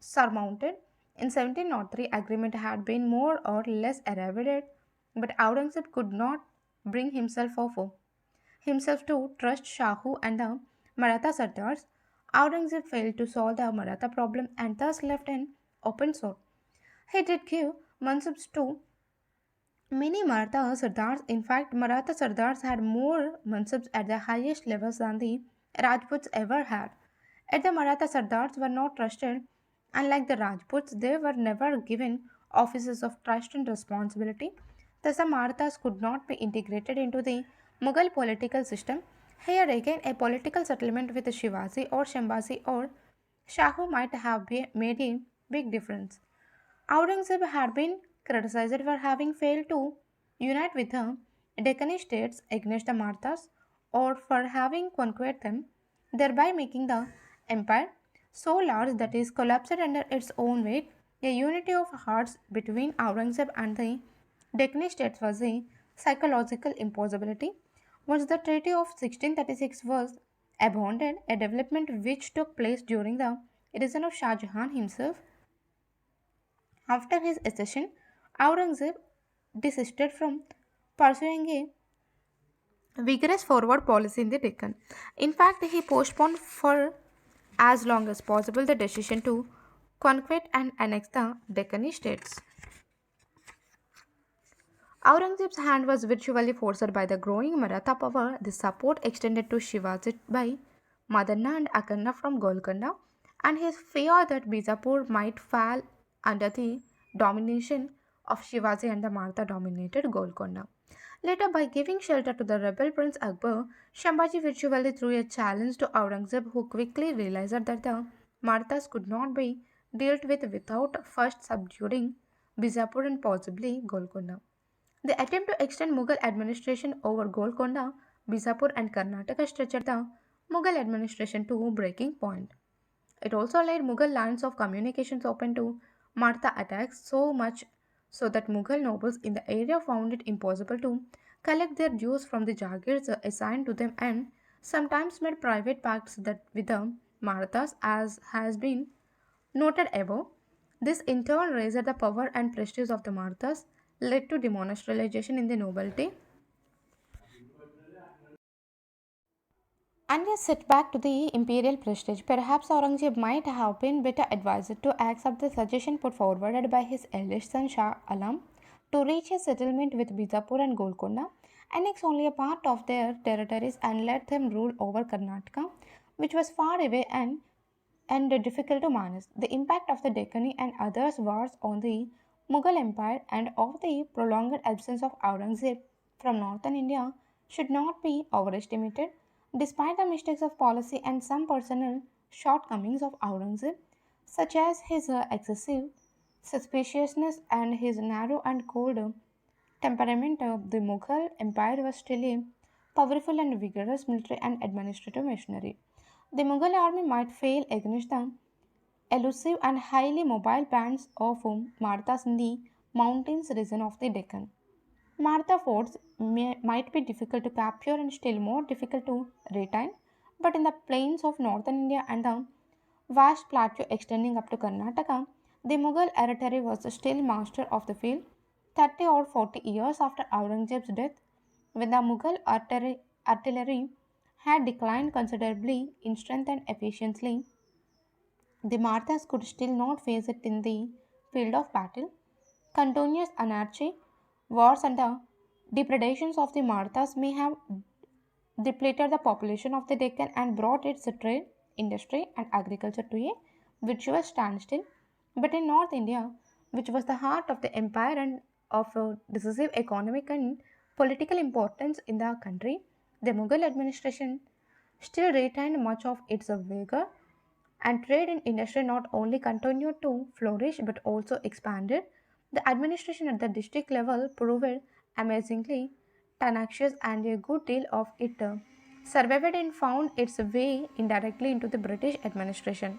surmounted. In 1703, agreement had been more or less arrived at, but Aurangzeb could not bring himself to trust Shahu and the Maratha Sardars. Aurangzeb failed to solve the Maratha problem and thus left an open sore. He did give mansubs to many Maratha Sardars. In fact, Maratha Sardars had more mansubs at the highest levels than the Rajputs ever had. Yet the Maratha Sardars were not trusted. Unlike the Rajputs, they were never given offices of trust and responsibility. Thus, the Marathas could not be integrated into the Mughal political system. Here again, a political settlement with Shivaji or Shambhaji or Shahu might have made a big difference. Aurangzeb had been criticized for having failed to unite with the Deccan states against the Marathas or for having conquered them, thereby making the empire so large that it collapsed under its own weight. A unity of hearts between Aurangzeb and the Deccan states was a psychological impossibility. Once the Treaty of 1636 was abandoned, a development which took place during the reign of Shah Jahan himself. After his accession, Aurangzeb desisted from pursuing a vigorous forward policy in the Deccan. In fact, he postponed for as long as possible the decision to conquer and annex the Deccan states. Aurangzeb's hand was virtually forced by the growing Maratha power. The support extended to Shivaji by Madanna and Akanna from Golconda, and his fear that Bijapur might fall under the domination of Shivaji and the Maratha dominated Golconda. Later, by giving shelter to the rebel Prince Akbar, Shambhaji virtually threw a challenge to Aurangzeb, who quickly realized that the Marathas could not be dealt with without first subduing Bijapur and possibly Golconda. The attempt to extend Mughal administration over Golconda, Bijapur, and Karnataka stretched the Mughal administration to breaking point. It also laid Mughal lines of communications open to Martha attacks so much so that Mughal nobles in the area found it impossible to collect their dues from the Jagirs assigned to them and sometimes made private pacts that with the Marathas as has been noted above. This in turn raised the power and prestige of the Marathas, led to demonetization in the nobility, and a setback to the imperial prestige. Perhaps Aurangzeb might have been better advised to accept the suggestion put forward by his eldest son Shah Alam to reach a settlement with Bijapur and Golconda, annex only a part of their territories and let them rule over Karnataka, which was far away and difficult to manage. The impact of the Deccan and others wars on the Mughal Empire and of the prolonged absence of Aurangzeb from northern India should not be overestimated. Despite the mistakes of policy and some personal shortcomings of Aurangzeb, such as his excessive suspiciousness and his narrow and cold temperament, the Mughal Empire was still a powerful and vigorous military and administrative machinery. The Mughal army might fail against the elusive and highly mobile bands of Marathas in the mountains region of the Deccan. Maratha forts might be difficult to capture and still more difficult to retain, but in the plains of northern India and the vast plateau extending up to Karnataka, the Mughal artillery was still master of the field. 30 or 40 years after Aurangzeb's death, when the Mughal artillery had declined considerably in strength and efficiency, the Marathas could still not face it in the field of battle. Continuous anarchy, wars, and the depredations of the Marathas may have depleted the population of the Deccan and brought its trade, industry, and agriculture to a virtuous standstill. But in North India, which was the heart of the empire and of decisive economic and political importance in the country, the Mughal administration still retained much of its vigor, and trade and industry not only continued to flourish but also expanded. The administration at the district level proved amazingly tenacious, and a good deal of it survived and found its way indirectly into the British administration.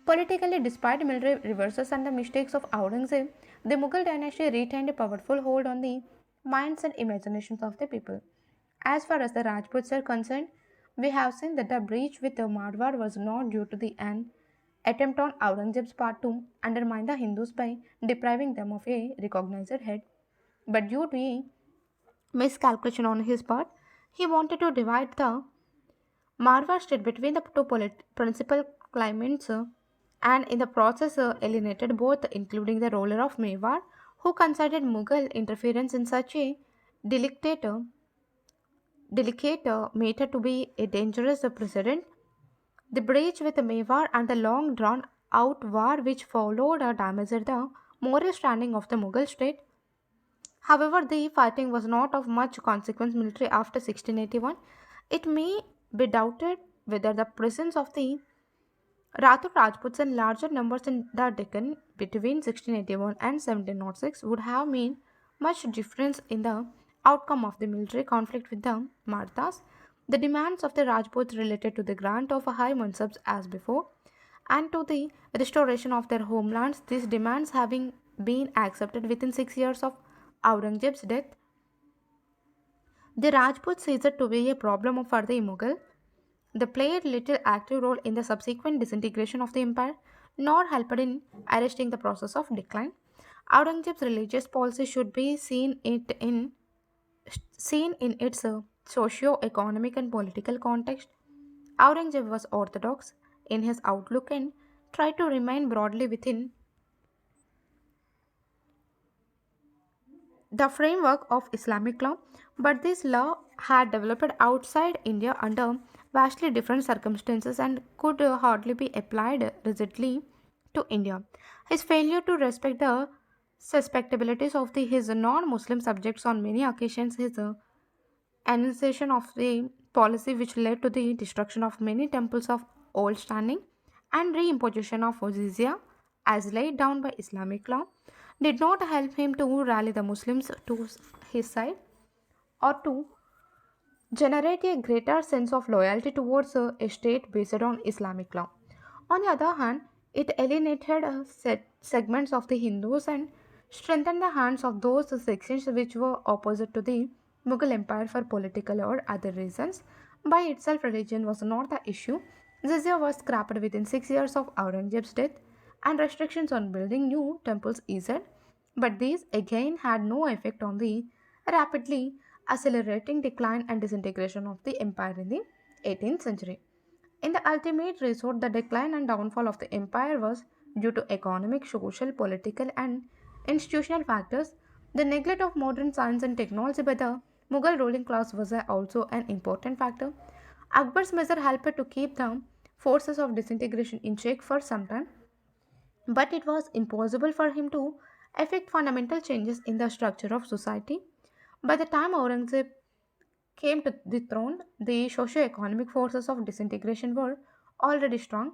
Politically, despite military reverses and the mistakes of Aurangzeb, the Mughal dynasty retained a powerful hold on the minds and imaginations of the people. As far as the Rajputs are concerned, we have seen that the breach with the Marwar was not due to the an attempt on Aurangzeb's part to undermine the Hindus by depriving them of a recognized head, but due to a miscalculation on his part. He wanted to divide the Marwar state between the two principal claimants and in the process alienated both, including the ruler of Mewar, who considered Mughal interference in such a delicate, uh, delicate matter to be a dangerous precedent. The breach with Mewar and the long drawn out war which followed damaged the moral standing of the Mughal state. However, the fighting was not of much consequence military after 1681. It may be doubted whether the presence of the Rathod Rajputs in larger numbers in the Deccan between 1681 and 1706 would have made much difference in the outcome of the military conflict with the Marathas. The demands of the Rajputs related to the grant of high mansabs as before and to the restoration of their homelands, these demands having been accepted within 6 years of Aurangzeb's death. The Rajputs ceased to be a problem for the Mughal. They played little active role in the subsequent disintegration of the empire, nor helped in arresting the process of decline. Aurangzeb's religious policy should be seen in its socio-economic and political context. Aurangzeb was orthodox in his outlook and tried to remain broadly within the framework of Islamic law, but this law had developed outside India under vastly different circumstances and could hardly be applied rigidly to India. His failure to respect the susceptibilities of his non Muslim subjects on many occasions, his enunciation of the policy which led to the destruction of many temples of old standing and reimposition of jizya as laid down by Islamic law did not help him to rally the Muslims to his side or to generate a greater sense of loyalty towards a state based on Islamic law. On the other hand, it alienated segments of the Hindus and strengthened the hands of those sections which were opposite to the Mughal Empire for political or other reasons. By itself, religion was not the issue. Jizya was scrapped within 6 years of Aurangzeb's death, and restrictions on building new temples eased. But these again had no effect on the rapidly accelerating decline and disintegration of the empire in the 18th century. In the ultimate resort, the decline and downfall of the empire was due to economic, social, political, and institutional factors. The neglect of modern science and technology by the Mughal ruling class was also an important factor. Akbar's measure helped to keep the forces of disintegration in check for some time, but it was impossible for him to effect fundamental changes in the structure of society. By the time Aurangzeb came to the throne, the socio-economic forces of disintegration were already strong.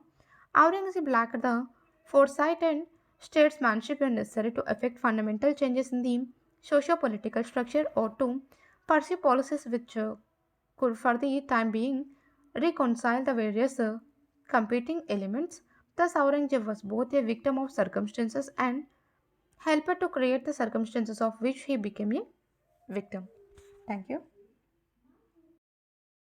Aurangzeb lacked the foresight and statesmanship necessary to effect fundamental changes in the socio-political structure or to pursue policies which could, for the time being, reconcile the various competing elements. Thus, Aurangzeb was both a victim of circumstances and helper to create the circumstances of which he became a victim. Thank you.